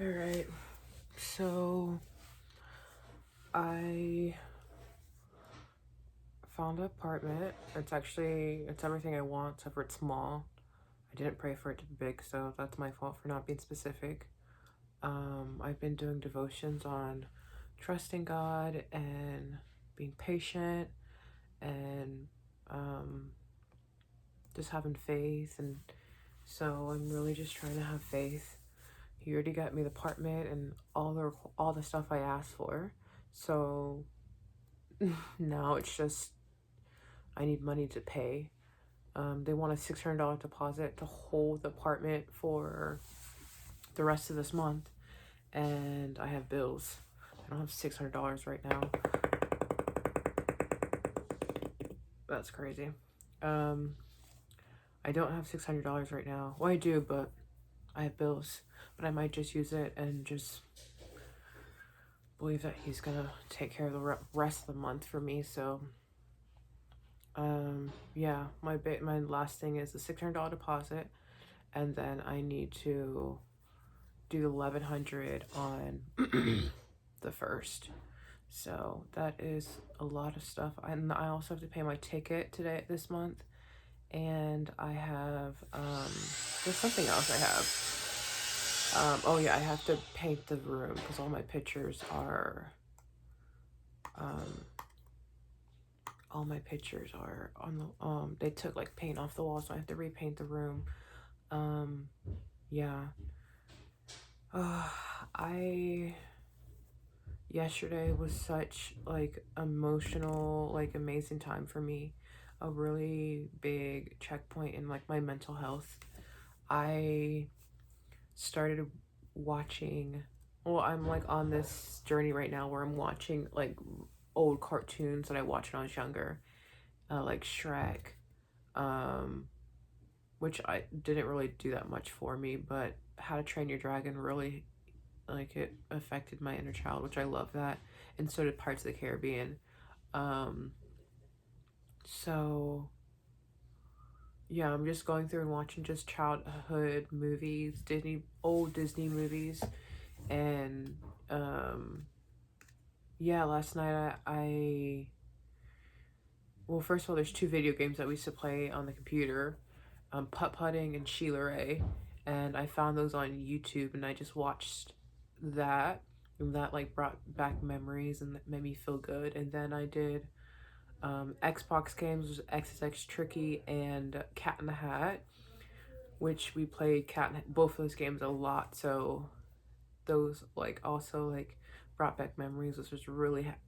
All right. So I found an apartment. It's everything I want, except for it's small. I didn't pray for it to be big, so that's my fault for not being specific. I've been doing devotions on trusting God and being patient and um, just having faith. And so I'm really just trying to have faith. He already got me the apartment and all the stuff I asked for. So now it's just I need money to pay. They want a $600 deposit to hold the apartment for the rest of this month, and I have bills. I don't have $600 right now. That's crazy. I don't have $600 right now. Well, I do, but I have bills. But I might just use it and just believe that he's gonna take care of the rest of the month for me. So yeah, my last thing is the $600 deposit, and then I need to do the 1100 on the first. So that is a lot of stuff. And I also have to pay my ticket this month, and I have there's something else I have. Oh yeah, I have to paint the room because all my pictures are on the they took like paint off the wall, so I have to repaint the room. Yeah. I Yesterday was such like emotional, like amazing time for me. A really big checkpoint in like my mental health. I started watching, well, I'm like on this journey right now where I'm watching like old cartoons that I watched when I was younger, like Shrek, which I didn't really do that much for me, but How to Train Your Dragon really, like, it affected my inner child, which I love that, and so did Parts of the Caribbean. Um, so yeah, I'm just going through and watching just childhood movies, old Disney movies, and yeah, last night well, first of all, there's two video games that we used to play on the computer, Putt Putting and Sheila Ray, and I found those on YouTube, and I just watched that, and that like brought back memories and made me feel good. And then I did Xbox games, was XXX Tricky and Cat in the Hat, which we played both of those games a lot. So those like also like brought back memories, which was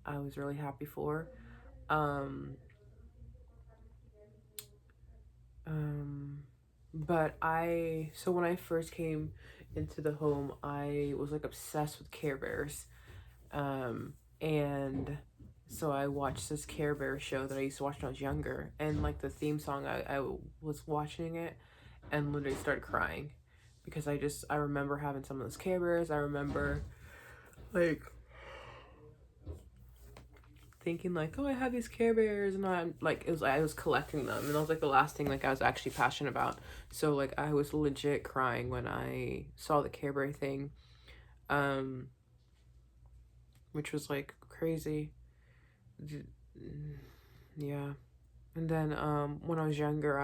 I was really happy for. Um, but so when I first came into the home, I was like obsessed with Care Bears. And so I watched this Care Bears show that I used to watch when I was younger, and like the theme song, I was watching it and literally started crying because I remember having some of those Care Bears. I remember like thinking like, oh, I have these Care Bears, and I'm like, I was collecting them, and that was like the last thing like I was actually passionate about. So like I was legit crying when I saw the Care Bear thing, which was like crazy. Yeah. And then when I was younger,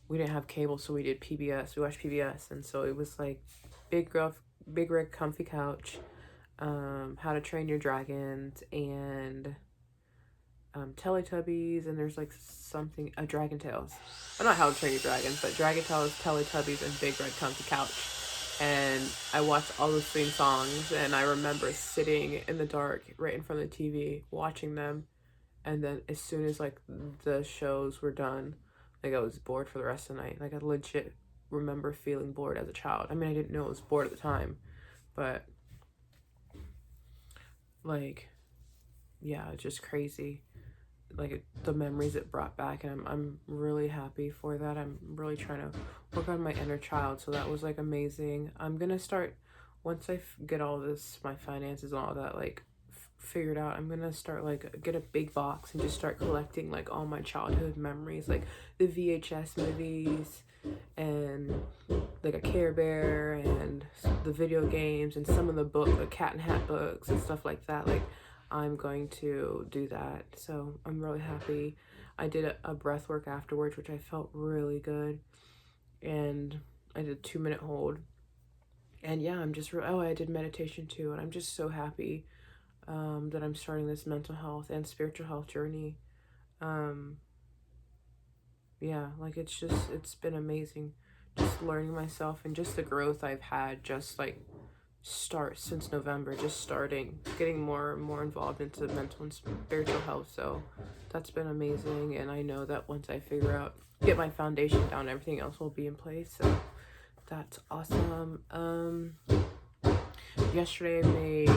we didn't have cable, so we did PBS. We watched PBS, and so it was like Big Rig Comfy Couch, How to Train Your Dragons, and Teletubbies, and there's like something, Dragon Tales. Well, not How to Train Your Dragons, but Dragon Tales, Teletubbies, and Big Red Comfy Couch. And I watched all those theme songs, and I remember sitting in the dark right in front of the TV watching them. And then as soon as like the shows were done, like I was bored for the rest of the night. Like I legit remember feeling bored as a child. I mean, I didn't know I was bored at the time, but like, yeah, it's just crazy. Like the memories it brought back, and I'm really happy for that. I'm really trying to work on my inner child, so that was like amazing. I'm gonna start, once I get all this, my finances and all that like figured out, I'm gonna start like get a big box and just start collecting like all my childhood memories, like the VHS movies, and like like a Care Bear and the video games and some of the Cat and Hat books and stuff like that. Like, I'm going to do that. So I'm really happy. I did a breath work afterwards, which I felt really good. And I did a 2-minute hold. And yeah, I did meditation too. And I'm just so happy that I'm starting this mental health and spiritual health journey. Yeah, like it's been amazing just learning myself and just the growth I've had just like start since November, just starting getting more and more involved into mental and spiritual health. So that's been amazing, and I know that once I get my foundation down, everything else will be in place. So that's awesome. Yesterday I made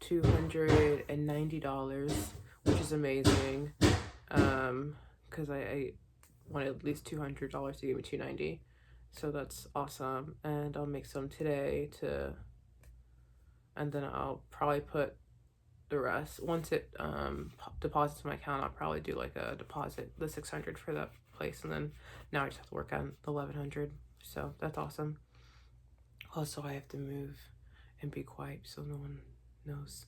$290, which is amazing. Because I wanted at least $200 to give me $290, so that's awesome. And I'll make some today and then I'll probably put the rest once it deposits my account. I'll probably do like a deposit, the $600 for that place, and then now I just have to work on the $1,100. So that's awesome. Also, I have to move and be quiet so no one knows,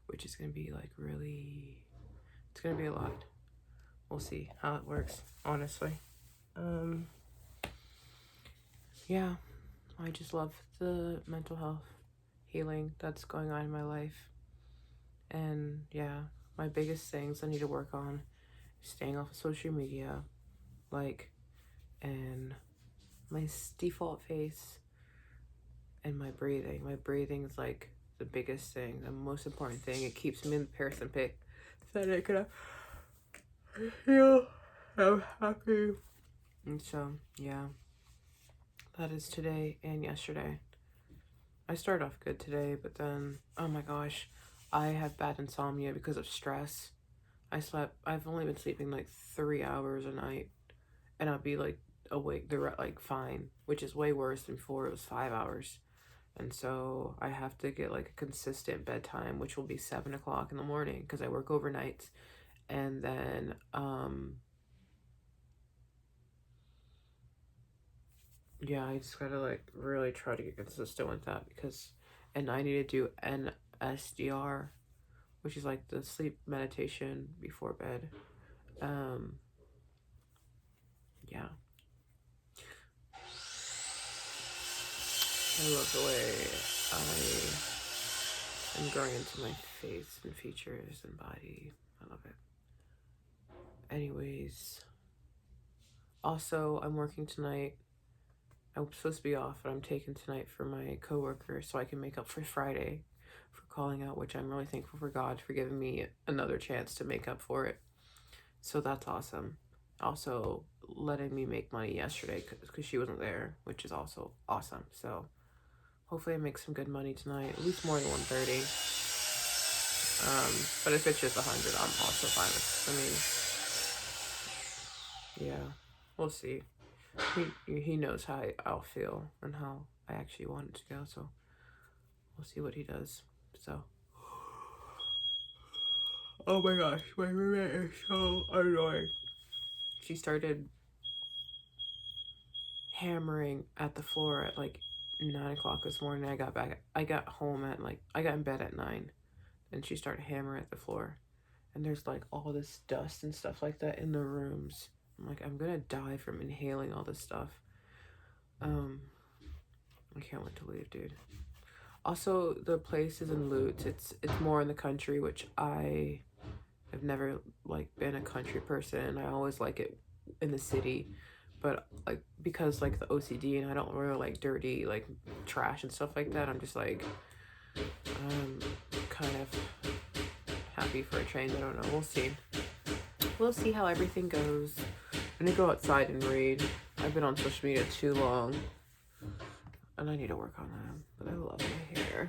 which is gonna be like it's gonna be a lot. We'll see how it works, honestly. Yeah, I just love the mental health healing that's going on in my life. And yeah, my biggest things I need to work on is staying off of social media, and my default face and my breathing. My breathing is like the biggest thing, the most important thing. It keeps me in the parasympathetic that I could feel so happy. And so yeah, that is today and yesterday. I started off good today, but then oh my gosh, I have bad insomnia because of stress. I've only been sleeping like 3 hours a night, and I'll be like awake like fine, which is way worse than before. It was 5 hours. And so I have to get like a consistent bedtime, which will be 7 o'clock in the morning because I work overnights. And then yeah, I just gotta like really try to get consistent with that, and I need to do NSDR, which is like the sleep meditation before bed. Yeah. I love the way I am growing into my face and features and body. I love it. Anyways, also I'm working tonight. I'm supposed to be off, but I'm taking tonight for my coworker so I can make up for Friday for calling out, which I'm really thankful for God for giving me another chance to make up for it. So that's awesome. Also letting me make money yesterday because she wasn't there, which is also awesome. So hopefully I make some good money tonight, at least more than 130. But if it's just 100, I'm also fine with. Yeah, we'll see. He knows how I'll feel and how I actually want it to go, so we'll see what he does. So, oh my gosh, my roommate is so annoying. She started hammering at the floor at like 9 o'clock this morning. I got in bed at 9, and she started hammering at the floor, and there's like all this dust and stuff like that in the rooms. I'm like, I'm gonna die from inhaling all this stuff. I can't wait to leave, dude. Also, the place is in Lutz. It's more in the country, which I have never like been a country person. I always like it in the city, but like because like the OCD and I don't really like dirty like trash and stuff like that. I'm just like kind of happy for a change. I don't know. We'll see. We'll see how everything goes. I'm gonna go outside and read. I've been on social media too long, and I need to work on that. But I love my hair.